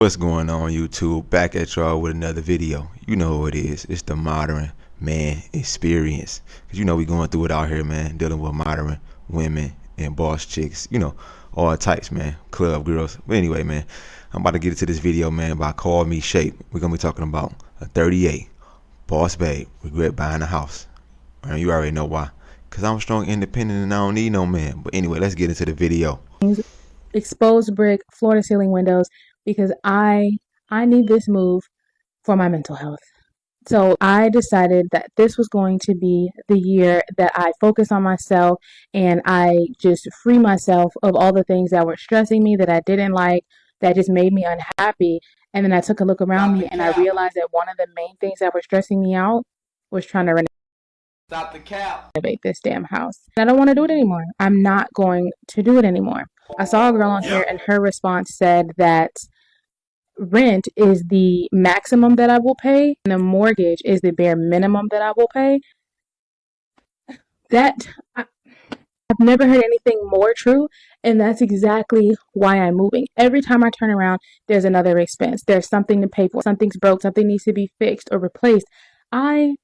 What's going on, YouTube? Back at y'all with another video. You know who it is. It's the modern man experience. Cause you know we going through it out here, man. Dealing with modern women and boss chicks. You know, all types, man. Club girls. But anyway, man, I'm about to get into this video, man, by Call Me Shape. We're gonna be talking about a 38 boss babe regret buying a house. And you already know why. Cause I'm strong, independent, and I don't need no man. But anyway, let's get into the video. Exposed brick, floor to ceiling windows, because I need this move for my mental health. So I decided that this was going to be the year that I focus on myself and I just free myself of all the things that were stressing me, that I didn't like, that just made me unhappy. And then I took a look around me and I realized that one of the main things that were stressing me out was trying to renovate this damn house. I don't want to do it anymore. I'm not going to do it anymore. I saw a girl on here and her response said that rent is the maximum that I will pay and the mortgage is the bare minimum that I will pay. I've never heard anything more true, and that's exactly why I'm moving. Every time I turn around, there's another expense. There's something to pay for. Something's broke, something needs to be fixed or replaced. I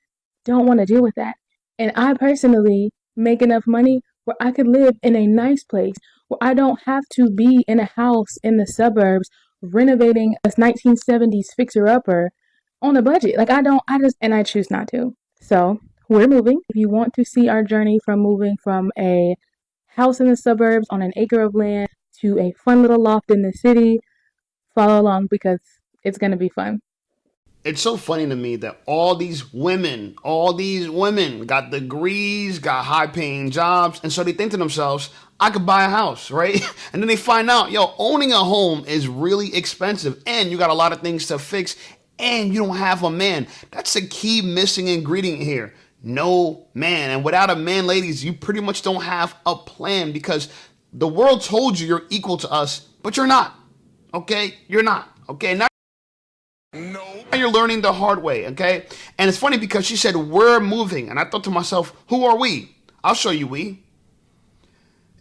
don't want to deal with that. And I personally make enough money where I could live in a nice place, where I don't have to be in a house in the suburbs renovating a 1970s fixer-upper on a budget. Like I choose not to. So we're moving. If you want to see our journey from moving from a house in the suburbs on an acre of land to a fun little loft in the city, follow along because it's going to be fun. It's so funny to me that all these women got degrees, got high paying jobs, and so they think to themselves, I could buy a house, right? And then they find out, owning a home is really expensive and you got a lot of things to fix and you don't have a man. That's a key missing ingredient here. No man. And without a man, ladies, you pretty much don't have a plan because the world told you you're equal to us, but you're not. Okay? You're not. Okay? Now you're learning the hard way, okay? And it's funny because she said, we're moving. And I thought to myself, who are we? I'll show you we.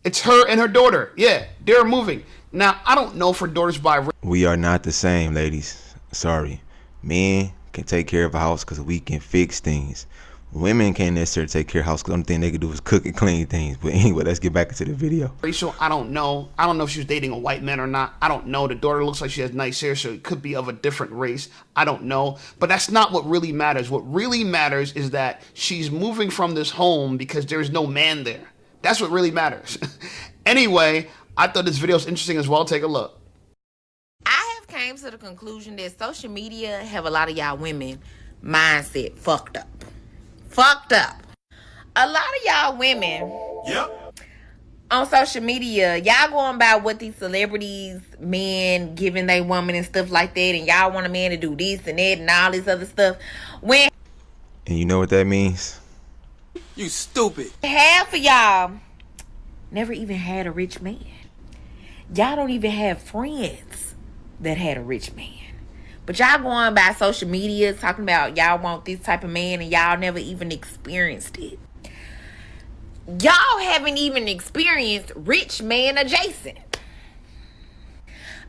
It's her and her daughter. Yeah, they're moving. Now, I don't know if her daughter's by... We are not the same, ladies. Sorry. Men can take care of a house because we can fix things. Women can't necessarily take care of a house because the only thing they can do is cook and clean things. But anyway, let's get back into the video. Racial, I don't know. I don't know if she was dating a white man or not. I don't know. The daughter looks like she has nice hair, so it could be of a different race. I don't know. But that's not what really matters. What really matters is that she's moving from this home because there's no man there. That's what really matters. Anyway, I thought this video was interesting as well. Take a look. I have came to the conclusion that social media have a lot of y'all women mindset fucked up. Fucked up. A lot of y'all women on social media, y'all going by what these celebrities, men giving they woman and stuff like that, and y'all want a man to do this and that and all this other stuff. When And you know what that means? You stupid. half of y'all never even had a rich man. Y'all don't even have friends that had a rich man. But y'all going by social media talking about y'all want this type of man and y'all never even experienced it. Y'all haven't even experienced rich man adjacent.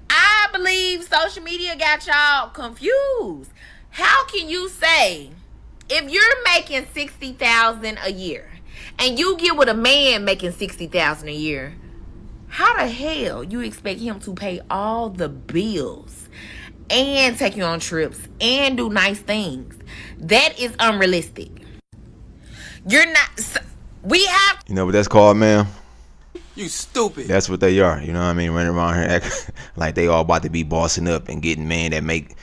I believe social media got y'all confused. How can you say if you're making $60,000 a year and you get with a man making $60,000 a year, how the hell you expect him to pay all the bills and take you on trips and do nice things? That is unrealistic. You're not. We have. You know what that's called, ma'am? You stupid. That's what they are. You know what I mean? Running around here acting like they all about to be bossing up and getting men that make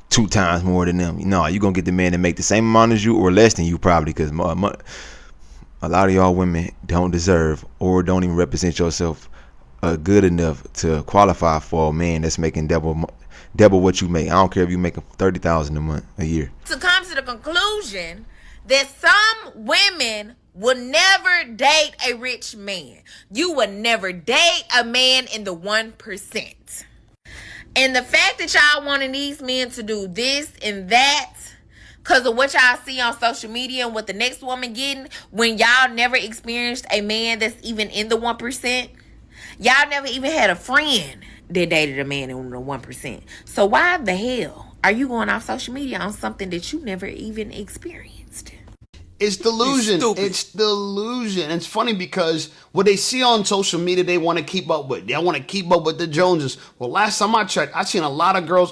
2 times more than them. No, you gonna get the man that make the same amount as you or less than you probably, because a lot of y'all women don't deserve or don't even represent yourself good enough to qualify for a man that's making double what you make. I don't care if you making $30,000 a year. To come to the conclusion that some women will never date a rich man. You will never date a man in the 1%. And the fact that y'all wanting these men to do this and that because of what y'all see on social media and what the next woman getting, when y'all never experienced a man that's even in the 1%. Y'all never even had a friend that dated a man in the 1%. So why the hell are you going off social media on something that you never even experienced? It's delusion. It's delusion. It's funny because what they see on social media, they want to keep up with. They want to keep up with the Joneses. Well, last time I checked, I seen a lot of girls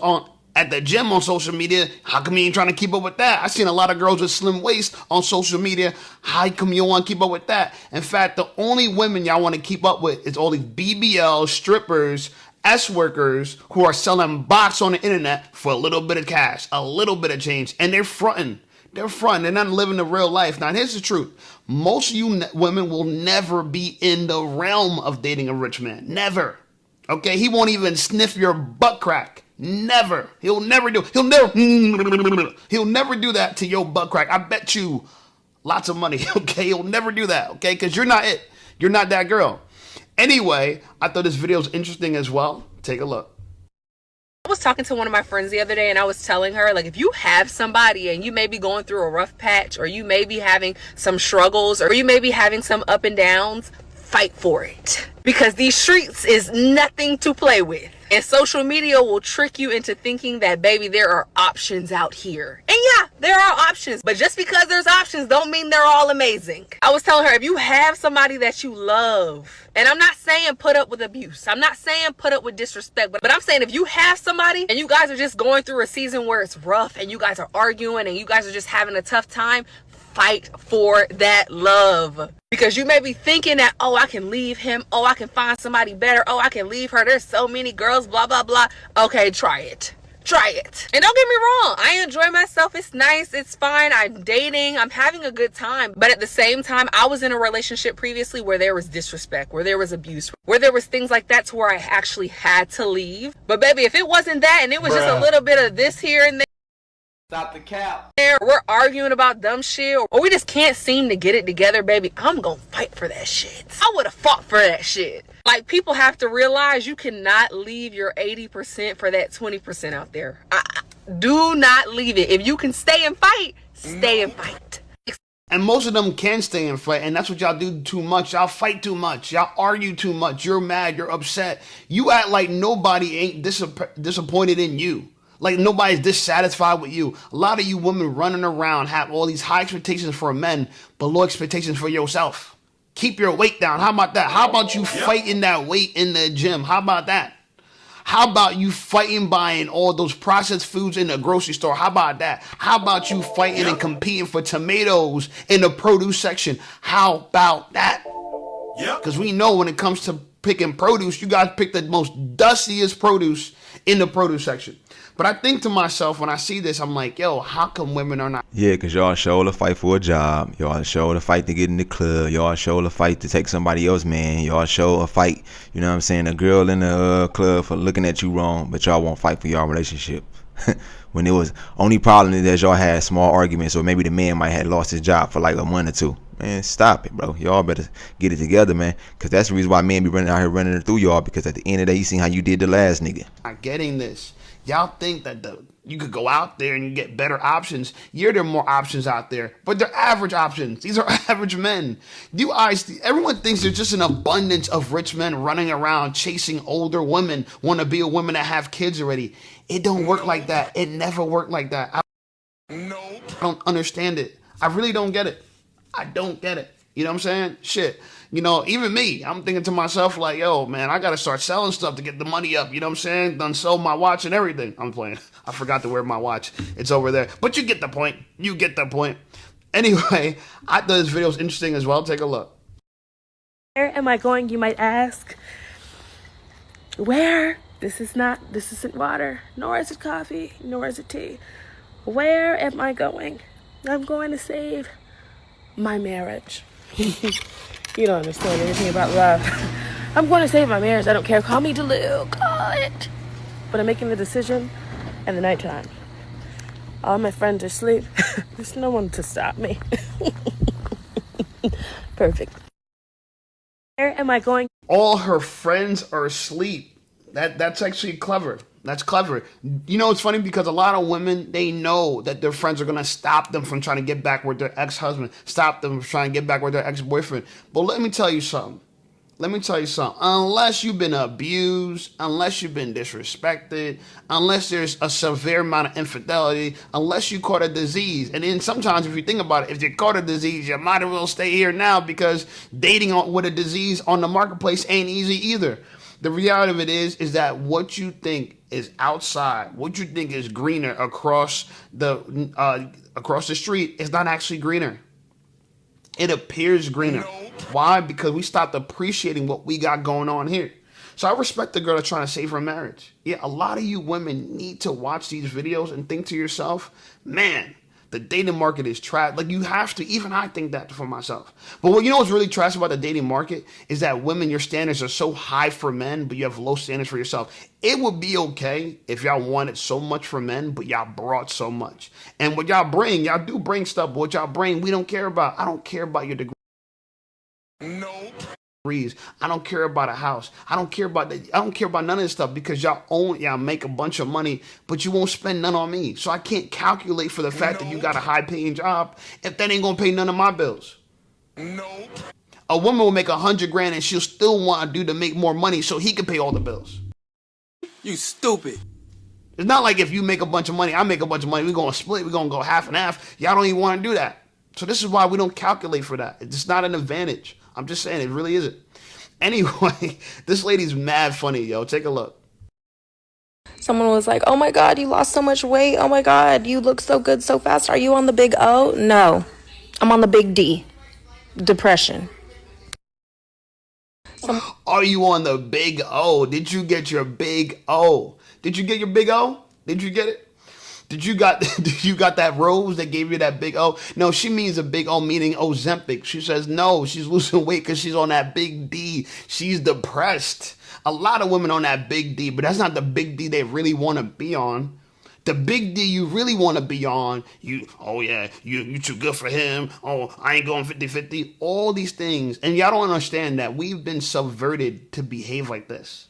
at the gym on social media. How come you ain't trying to keep up with that? I seen a lot of girls with slim waist on social media. How come you don't want to keep up with that? In fact, the only women y'all want to keep up with is all these BBL strippers, S workers who are selling box on the internet for a little bit of cash, a little bit of change, and they're fronting. They're fronting. They're not living the real life. Now, here's the truth. Most of you women will never be in the realm of dating a rich man. Never. Okay? He won't even sniff your butt crack. Never. He'll never do that to your butt crack. I bet you lots of money. Okay? He'll never do that. Okay? Because you're not it. You're not that girl. Anyway, I thought this video was interesting as well. Take a look. I was talking to one of my friends the other day and I was telling her, like, if you have somebody and you may be going through a rough patch, or you may be having some struggles, or you may be having some up and downs, fight for it. Because these streets is nothing to play with. And social media will trick you into thinking that, baby, there are options out here. And yeah, there are options. But just because there's options don't mean they're all amazing. I was telling her, if you have somebody that you love, and I'm not saying put up with abuse, I'm not saying put up with disrespect, but I'm saying if you have somebody and you guys are just going through a season where it's rough and you guys are arguing and you guys are just having a tough time, fight for that love. Because you may be thinking that, oh, I can leave him. Oh, I can find somebody better. Oh, I can leave her. There's so many girls, blah, blah, blah. Okay, try it. Try it. And don't get me wrong, I enjoy myself. It's nice. It's fine. I'm dating. I'm having a good time. But at the same time, I was in a relationship previously where there was disrespect, where there was abuse, where there was things like that to where I actually had to leave. But baby, if it wasn't that and it was just a little bit of this here and there, Stop the cap. we're arguing about dumb shit, or we just can't seem to get it together, baby, I'm gonna fight for that shit. I would have fought for that shit. Like, people have to realize you cannot leave your 80% for that 20% out there. Do not leave it. If you can stay and fight, stay and fight. And most of them can stay and fight, and that's what y'all do too much. Y'all fight too much. Y'all argue too much. You're mad. You're upset. You act like nobody ain't disappointed in you. Like nobody's dissatisfied with you. A lot of you women running around have all these high expectations for men, but low expectations for yourself. Keep your weight down. How about that? How about you fighting that weight in the gym? How about that? How about you fighting buying all those processed foods in the grocery store? How about that? How about you fighting and competing for tomatoes in the produce section? How about that? Because we know when it comes to picking produce, you guys pick the most dustiest produce in the produce section. But I think to myself, when I see this, I'm like, yo, how come women are not? Yeah, because y'all show to fight for a job. Y'all show to fight to get in the club. Y'all show to fight to take somebody else, man. Y'all show a fight, you know what I'm saying, a girl in the club for looking at you wrong, but y'all won't fight for y'all relationship. When it was only problem is that y'all had small arguments, or maybe the man might have lost his job for like a month or two. Man, stop it, bro. Y'all better get it together, man. Because that's the reason why men be running out here running it through y'all, because at the end of the day, you seen how you did the last nigga. Not getting this. Y'all think that you could go out there and you get better options. Yeah, there are more options out there, but they're average options. These are average men. Everyone thinks there's just an abundance of rich men running around chasing older women, want to be a woman that have kids already. It don't work like that. It never worked like that. I don't understand it. I really don't get it. I don't get it. You know what I'm saying? Shit. You know, even me, I'm thinking to myself like, yo, man, I got to start selling stuff to get the money up. You know what I'm saying? Done sold my watch and everything. I'm playing. I forgot to wear my watch. It's over there. But you get the point. You get the point. Anyway, I thought this video was interesting as well. Take a look. Where am I going, you might ask? Where? This isn't water, nor is it coffee, nor is it tea. Where am I going? I'm going to save my marriage. You don't understand anything about love. I'm going to save my marriage. I don't care. Call me Delulu. Call it. But I'm making the decision in the nighttime. All my friends are asleep. There's no one to stop me. Perfect. Where am I going? All her friends are asleep. That's actually clever. That's clever. You know, it's funny because a lot of women, they know that their friends are going to stop them from trying to get back with their ex-husband, stop them from trying to get back with their ex-boyfriend. But let me tell you something. let me tell you something. Unless you've been abused, unless you've been disrespected, unless there's a severe amount of infidelity, unless you caught a disease. And then sometimes, if you think about it, if you caught a disease, you might as well stay here now, because dating with a disease on the marketplace ain't easy either. The reality of it is that what you think is outside, what you think is greener across the street is not actually greener. It appears greener. Why? Because we stopped appreciating what we got going on here. So I respect the girl that's trying to save her marriage. Yeah, a lot of you women need to watch these videos and think to yourself, man, the dating market is trash. Like, you have to. Even I think that for myself. But what you know what's really trash about the dating market is that women, your standards are so high for men, but you have low standards for yourself. It would be okay if y'all wanted so much for men, but y'all brought so much. And what y'all bring, y'all do bring stuff, but what y'all bring, we don't care about. I don't care about your degree. I don't care about a house. I don't care about none of this stuff, because y'all make a bunch of money, but you won't spend none on me. So I can't calculate for the fact that you got a high paying job if that ain't gonna pay none of my bills. A woman will make 100 grand and she'll still want a dude to make more money so he can pay all the bills. You stupid. It's not like if you make a bunch of money, I make a bunch of money, we're gonna split, we're gonna go half and half. Y'all don't even want to do that. So this is why we don't calculate for that. It's not an advantage. I'm just saying, it really isn't. Anyway, this lady's mad funny, yo. Take a look. Someone was like, oh my God, you lost so much weight. Oh my God, you look so good so fast. Are you on the big O? No, I'm on the big D. Depression. Are you on the big O? Did you get your big O? Did you get your big O? Did you get it? Did you got that rose that gave you that big O? No, she means a big O meaning Ozempic. She says no, she's losing weight because she's on that big D. She's depressed. A lot of women on that big D, but that's not the big D they really want to be on. The big D you really want to be on, you too good for him. Oh, I ain't going 50-50. All these things. And y'all don't understand that we've been subverted to behave like this.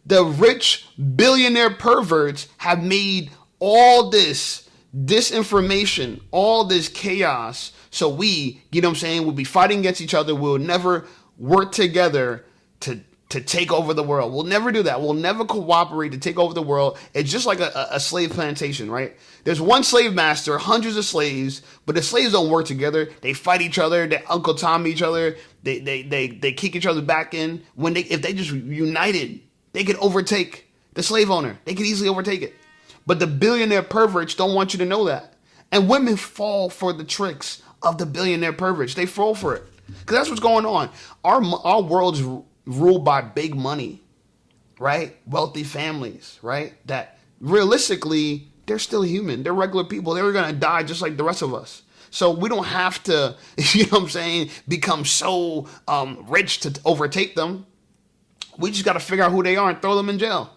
The rich billionaire perverts have made all this disinformation, all this chaos, so we, you know what I'm saying, we'll be fighting against each other. We'll never work together to take over the world. We'll never do that. We'll never cooperate to take over the world. It's just like a slave plantation, right? There's one slave master, hundreds of slaves, but the slaves don't work together. They fight each other. They Uncle Tom each other. They kick each other back in. If they just united, they could overtake the slave owner. They could easily overtake it. But the billionaire perverts don't want you to know that. And women fall for the tricks of the billionaire perverts. They fall for it. Because that's what's going on. Our world's ruled by big money, right? Wealthy families, right? That realistically, they're still human. They're regular people. They're going to die just like the rest of us. So we don't have to, you know what I'm saying, become so rich to overtake them. We just got to figure out who they are and throw them in jail.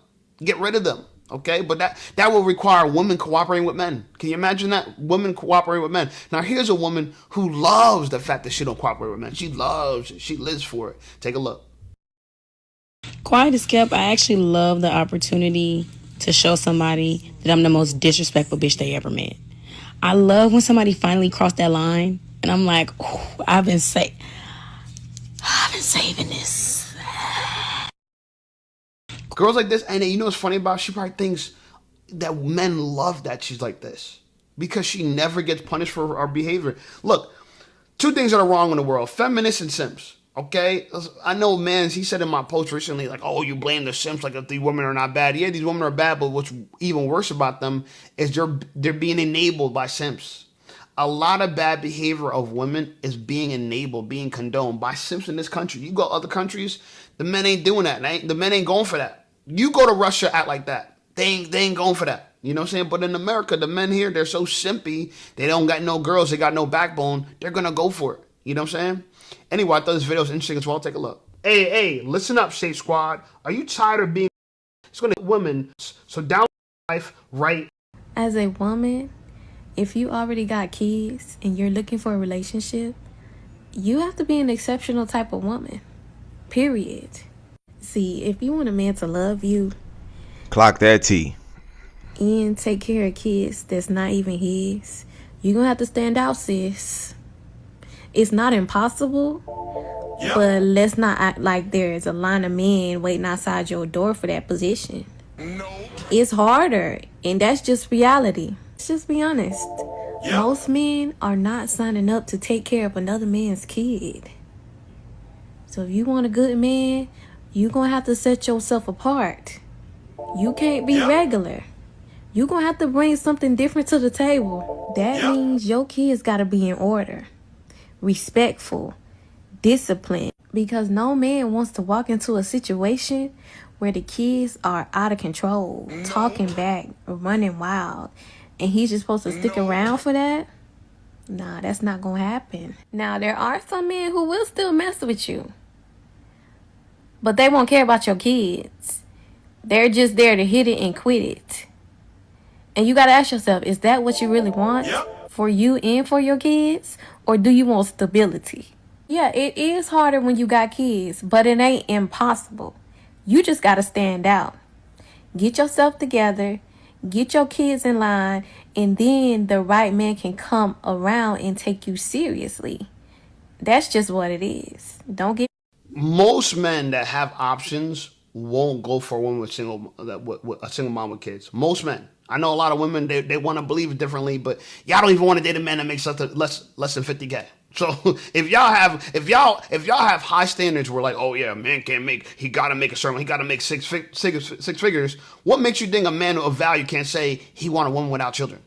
Get rid of them. Okay, but that will require women cooperating with men. Can you imagine that? Women cooperating with men. Now, here's a woman who loves the fact that she don't cooperate with men. She loves it. She lives for it. Take a look. Quiet as kept, I actually love the opportunity to show somebody that I'm the most disrespectful bitch they ever met. I love when somebody finally crossed that line, and I'm like, oh, I've been saving this. Girls like this, and you know what's funny about it? She probably thinks that men love that she's like this because she never gets punished for her behavior. Look, two things that are wrong in the world: feminists and simps. Okay, I know, man. He said in my post recently, like, "Oh, you blame the simps like if these women are not bad." Yeah, these women are bad, but what's even worse about them is they're being enabled by simps. A lot of bad behavior of women is being enabled, being condoned by simps in this country. You go other countries, the men ain't doing that. The men ain't going for that. You go to Russia, act like that. They ain't going for that. You know what I'm saying? But in America, the men here, they're so simpy. They don't got no girls. They got no backbone. They're going to go for it. You know what I'm saying? Anyway, I thought this video was interesting as well. Take a look. Hey, listen up, Safe Squad. Are you tired of being it's going to women? So down life, right? As a woman, if you already got kids and you're looking for a relationship, you have to be an exceptional type of woman. Period. See, if you want a man to love you, clock that T, and take care of kids that's not even his, you're gonna have to stand out, sis. It's not impossible, But let's not act like there's a line of men waiting outside your door for that position. It's harder, and that's just reality. Let's just be honest. Most men are not signing up to take care of another man's kid. So if you want a good man, you're going to have to set yourself apart. You can't be regular. You're going to have to bring something different to the table. That means your kids got to be in order, respectful, disciplined. Because no man wants to walk into a situation where the kids are out of control, talking back, or running wild, and he's just supposed to stick around for that. Nah, that's not gonna happen. Now, there are some men who will still mess with you, but they won't care about your kids. They're just there to hit it and quit it. And you gotta ask yourself, is that what you really want for you and for your kids? Or do you want stability? Yeah, it is harder when you got kids, but it ain't impossible. You just gotta stand out. Get yourself together, get your kids in line, and then the right man can come around and take you seriously. That's just what it is. Don't get Most men that have options won't go for a woman with a single mom with kids. Most men. I know a lot of women, they want to believe differently, but y'all don't even want to date a man that makes less than 50K. So if y'all have high standards where like, oh yeah, a man he gotta make a certain, he gotta make six figures. What makes you think a man of value can't say he want a woman without children?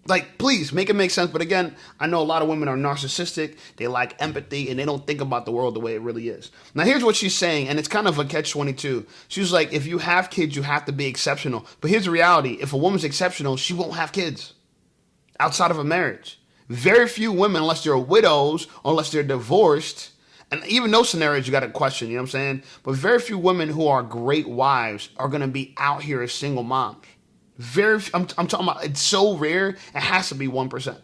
Like, please make it make sense. But again, I know a lot of women are narcissistic. They lack empathy, and they don't think about the world the way it really is. Now, here's what she's saying, and it's kind of a catch-22. She was like, if you have kids, you have to be exceptional. But here's the reality. If a woman's exceptional, she won't have kids outside of a marriage. Very few women, unless they're widows or unless they're divorced, and even those scenarios you got to question, you know what I'm saying? But very few women who are great wives are going to be out here as single moms. I'm talking about, it's so rare, it has to be 1%.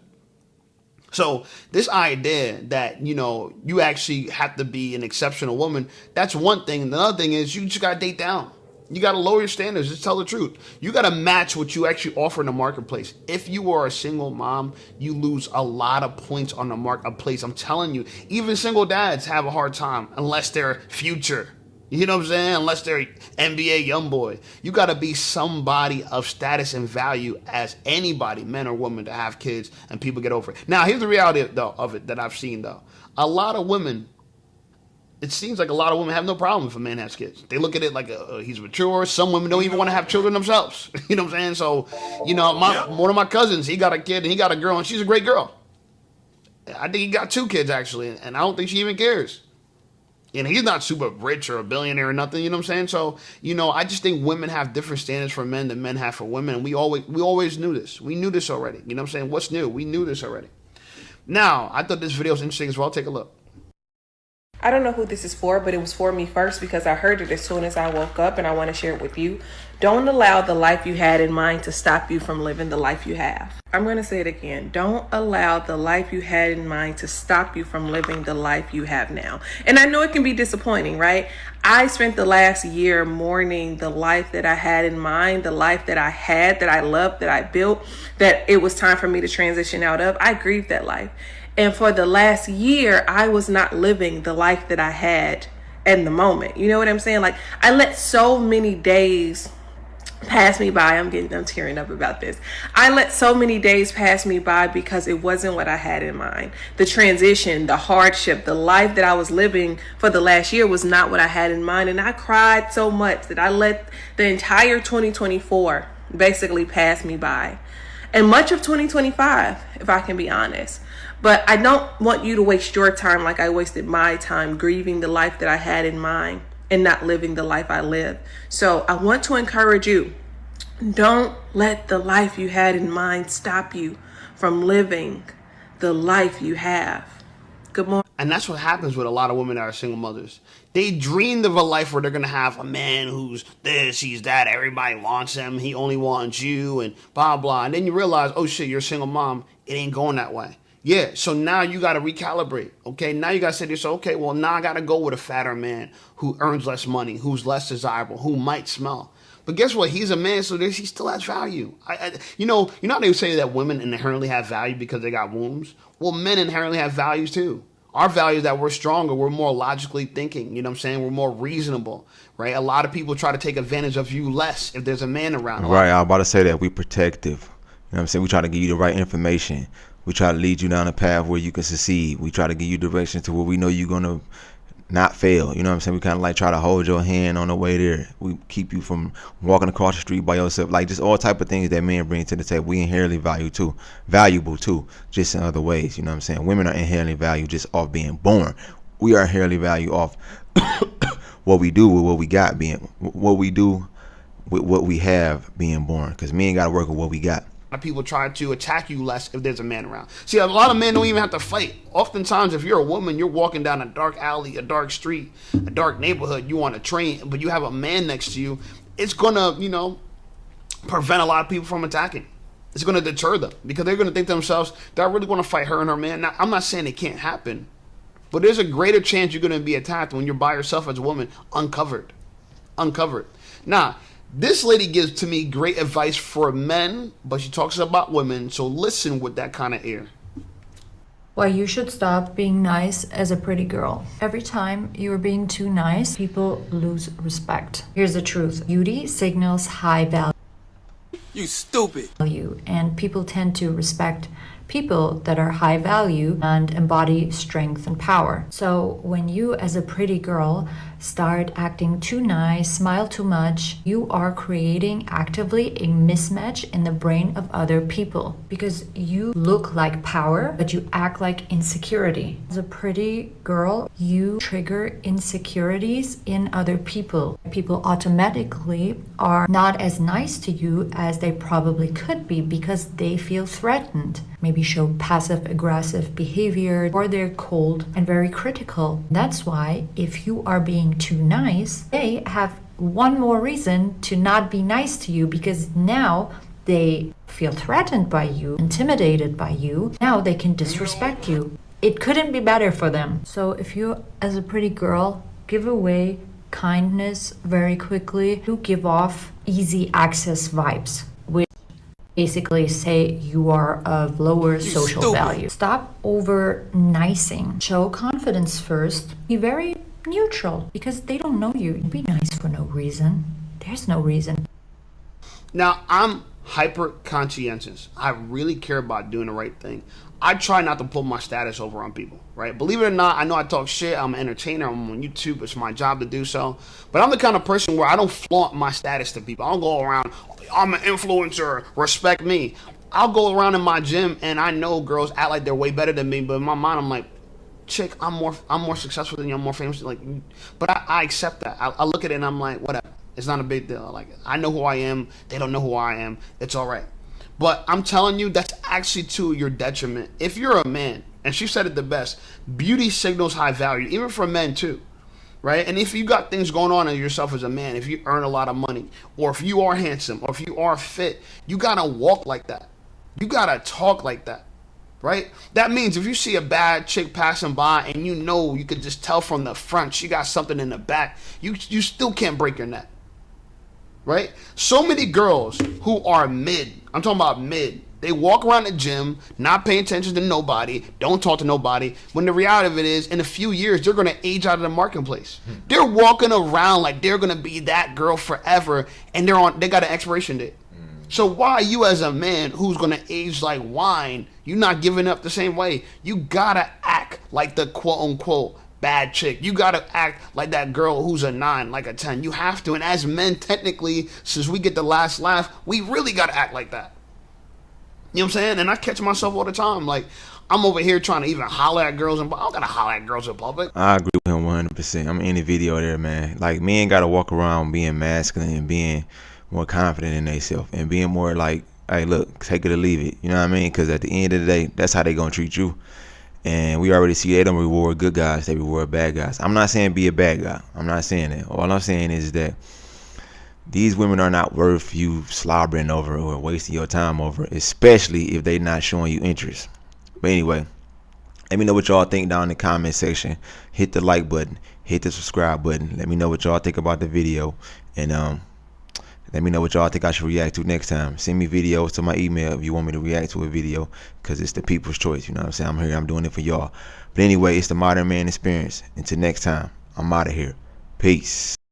So this idea that, you actually have to be an exceptional woman, that's one thing. And the other thing is you just got to date down. You got to lower your standards. Just tell the truth. You got to match what you actually offer in the marketplace. If you are a single mom, you lose a lot of points on the marketplace. I'm telling you, even single dads have a hard time unless they're future. You know what I'm saying? Unless they're NBA YoungBoy. You got to be somebody of status and value as anybody, man or woman, to have kids and people get over it. Now, here's the reality of it that I've seen, though. A lot of women, it seems like a lot of women have no problem if a man has kids. They look at it like he's mature. Some women don't even want to have children themselves. You know what I'm saying? So, one of my cousins, he got a kid and he got a girl, and she's a great girl. I think he got 2 kids, actually, and I don't think she even cares. And he's not super rich or a billionaire or nothing, you know what I'm saying? So, I just think women have different standards for men than men have for women. And we always knew this. We knew this already. You know what I'm saying? What's new? We knew this already. Now, I thought this video was interesting as well. Take a look. I don't know who this is for, but it was for me first because I heard it as soon as I woke up, and I want to share it with you. Don't allow the life you had in mind to stop you from living the life you have. I'm going to say it again. Don't allow the life you had in mind to stop you from living the life you have now. And I know it can be disappointing, right? I spent the last year mourning the life that I had in mind, the life that I had, that I loved, that I built, that it was time for me to transition out of. I grieved that life. And for the last year, I was not living the life that I had in the moment. You know what I'm saying? Like, I let so many days pass me by. I'm tearing up about this. I let so many days pass me by because it wasn't what I had in mind. The transition, the hardship, the life that I was living for the last year was not what I had in mind. And I cried so much that I let the entire 2024 basically pass me by. And much of 2025, if I can be honest. But I don't want you to waste your time like I wasted my time grieving the life that I had in mind and not living the life I live. So I want to encourage you, don't let the life you had in mind stop you from living the life you have. Good morning. And that's what happens with a lot of women that are single mothers. They dreamed of a life where they're going to have a man who's this, he's that, everybody wants him, he only wants you, and blah, blah. And then you realize, oh shit, you're a single mom. It ain't going that way. Yeah, so now you got to recalibrate, okay? Now you got to say to yourself, okay, well, now I got to go with a fatter man who earns less money, who's less desirable, who might smell. But guess what? He's a man, so he still has value. You know how they say that women inherently have value because they got wombs? Well, men inherently have values too. Our value is that we're stronger, we're more logically thinking, you know what I'm saying? We're more reasonable, right? A lot of people try to take advantage of you less if there's a man around. Right, I was about to say that. We protective. You know what I'm saying? We try to give you the right information. We try to lead you down a path where you can succeed. We try to give you direction to where we know you're going to not fail. You know what I'm saying? We kind of like try to hold your hand on the way there. We keep you from walking across the street by yourself. Like just all type of things that men bring to the table. We inherently valuable too, just in other ways. You know what I'm saying? Women are inherently valued just off being born. We are inherently valued off what we do with what we got being, what we do with what we have being born. Because men got to work with what we got. People try to attack you less if there's a man around. See, a lot of men don't even have to fight. Oftentimes, if you're a woman, you're walking down a dark alley, a dark street, a dark neighborhood, you on a train, but you have a man next to you, it's going to, prevent a lot of people from attacking. It's going to deter them because they're going to think to themselves, do I really want to fight her and her man? Now, I'm not saying it can't happen, but there's a greater chance you're going to be attacked when you're by yourself as a woman, uncovered. Now, this lady gives to me great advice for men, but she talks about women, so listen with that kind of ear. Well, you should stop being nice as a pretty girl. Every time you're being too nice, people lose respect. Here's the truth. Beauty signals high value. You stupid. And people tend to respect people that are high value and embody strength and power. So when you as a pretty girl start acting too nice, smile too much, you are creating actively a mismatch in the brain of other people because you look like power, but you act like insecurity. As a pretty girl, you trigger insecurities in other people. People automatically are not as nice to you as they probably could be because they feel threatened. Maybe show passive aggressive behavior, or they're cold and very critical. That's why if you are being too nice, they have one more reason to not be nice to you because now they feel threatened by you, intimidated by you. Now they can disrespect you. It couldn't be better for them. So if you, as a pretty girl, give away kindness very quickly, you give off easy access vibes, which basically say you are of lower social value. Stop over-nicing. Show confidence first. Be very neutral because they don't know you. Be nice for no reason. There's no reason. Now, I'm hyper conscientious. I really care about doing the right thing. I try not to pull my status over on people, right? Believe it or not, I know I talk shit. I'm an entertainer. I'm on YouTube. It's my job to do so. But I'm the kind of person where I don't flaunt my status to people. I don't go around, I'm an influencer, respect me. I'll go around in my gym and I know girls act like they're way better than me, but in my mind I'm like, chick, I'm more successful than you, I'm more famous. Like, but I accept that. I look at it and I'm like, whatever. It's not a big deal. Like, I know who I am. They don't know who I am. It's all right. But I'm telling you, that's actually to your detriment. If you're a man, and she said it the best, beauty signals high value, even for men too, right? And if you got things going on in yourself as a man, if you earn a lot of money, or if you are handsome, or if you are fit, you gotta walk like that. You gotta talk like that, right? That means if you see a bad chick passing by and you know you could just tell from the front she got something in the back, you still can't break your neck. Right? So many girls who are mid, I'm talking about mid, they walk around the gym, not paying attention to nobody, don't talk to nobody, when the reality of it is, in a few years, they're going to age out of the marketplace. They're walking around like they're going to be that girl forever, and they got an expiration date. So why you as a man who's going to age like wine, you not giving up the same way? You got to act like the quote-unquote bad chick. You gotta act like that girl who's a 9, like a 10. You have to. And as men, technically, since we get the last laugh, we really gotta act like that. You know what I'm saying? And I catch myself all the time. Like, I'm over here trying to even holler at girls. I don't gotta holler at girls in public. I agree with him 100%. I'm in the video there, man. Like, men gotta walk around being masculine and being more confident in themselves and being more like, hey, look, take it or leave it. You know what I mean? Because at the end of the day, that's how they gonna treat you. And we already see they don't reward good guys, they reward bad guys. I'm not saying be a bad guy. I'm not saying that. All I'm saying is that these women are not worth you slobbering over or wasting your time over, especially if they're not showing you interest. But anyway, let me know what y'all think down in the comment section. Hit the like button, hit the subscribe button. Let me know what y'all think about the video. And Let me know what y'all think I should react to next time. Send me videos to my email if you want me to react to a video, because it's the people's choice. You know what I'm saying? I'm here. I'm doing it for y'all. But anyway, it's the Modern Man Experience. Until next time, I'm out of here. Peace.